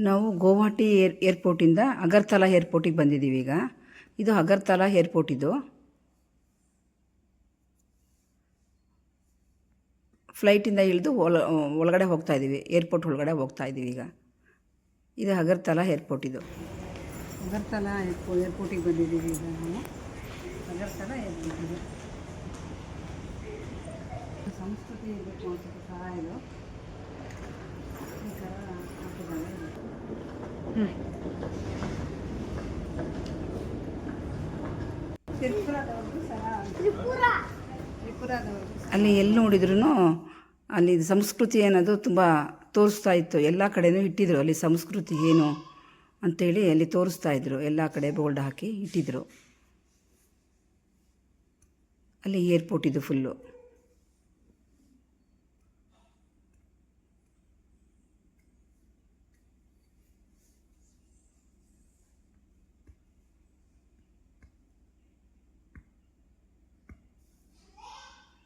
ನಾವು ಗುವಾಹಟಿ ಏರ್ಪೋರ್ಟಿಂದ ಅಗರ್ತಲಾ ಏರ್ಪೋರ್ಟಿಗೆ ಬಂದಿದ್ದೀವಿ ಈಗ. ಇದು ಅಗರ್ತಲಾ ಏರ್ಪೋರ್ಟ್. ಇದು ಫ್ಲೈಟಿಂದ ಇಳಿದು ಒಳಗಡೆ ಹೋಗ್ತಾ ಇದ್ದೀವಿ, ಏರ್ಪೋರ್ಟ್ ಒಳಗಡೆ ಹೋಗ್ತಾ ಇದ್ದೀವಿ ಈಗ. ಇದು ಅಗರ್ತಲಾ ಏರ್ಪೋರ್ಟ್. ಇದು ಅಗರ್ತಲಾ ಏರ್ಪೋರ್ಟಿಗೆ ಬಂದಿದ್ದೀವಿ ಈಗ ನಾವು. ಅಗರ್ತಲಾ ಏರ್ಪೋರ್ಟ್ ಸಂಸ್ಕೃತಿ ಇರಬೇಕು ಅನ್ಸುತ್ತೆ ಸಹ. ಇದು ಈ ಥರ ಹಾಕಿದ್ದಾರೆ. ಅಲ್ಲಿ ಎಲ್ಲಿ ನೋಡಿದ್ರು ಅಲ್ಲಿ ಸಂಸ್ಕೃತಿ ಅನ್ನೋದು ತುಂಬ ತೋರಿಸ್ತಾ ಇತ್ತು. ಎಲ್ಲ ಕಡೆನೂ ಇಟ್ಟಿದ್ರು ಅಲ್ಲಿ ಸಂಸ್ಕೃತಿ ಏನು ಅಂಥೇಳಿ ಅಲ್ಲಿ ತೋರಿಸ್ತಾ ಇದ್ರು. ಎಲ್ಲ ಕಡೆ ಬೋರ್ಡ್ ಹಾಕಿ ಇಟ್ಟಿದ್ರು. ಅಲ್ಲಿ ಏರ್ಪೋರ್ಟ್ ಇದು ಫುಲ್ಲು.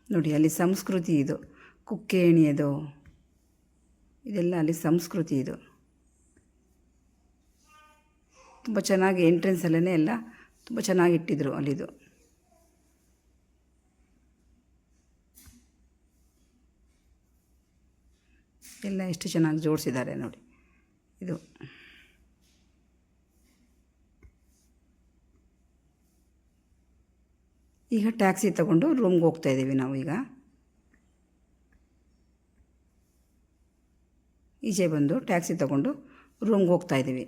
ನೋಡಿ ಅಲ್ಲಿ ಸಂಸ್ಕೃತಿ ಇದು, ಕುಕ್ಕೆ ಎಣಿಯೋದು ಇದೆಲ್ಲ ಅಲ್ಲಿ ಸಂಸ್ಕೃತಿ. ಇದು ತುಂಬ ಚೆನ್ನಾಗಿ ಎಂಟ್ರೆನ್ಸಲ್ಲೇ ಎಲ್ಲ ತುಂಬ ಚೆನ್ನಾಗಿ ಇಟ್ಟಿದ್ರು ಅಲ್ಲಿದು. ಎಲ್ಲ ಎಷ್ಟು ಚೆನ್ನಾಗಿ ಜೋಡಿಸಿದ್ದಾರೆ ನೋಡಿ. ಇದು ಈಗ ಟ್ಯಾಕ್ಸಿ ತಗೊಂಡು ರೂಮ್ಗೆ ಹೋಗ್ತಾ ಇದ್ದೀವಿ ನಾವು. ಈಗ ಈಚೆ ಬಂದು ಟ್ಯಾಕ್ಸಿ ತಗೊಂಡು ರೂಮ್ಗೆ ಹೋಗ್ತಾ ಇದ್ದೀವಿ.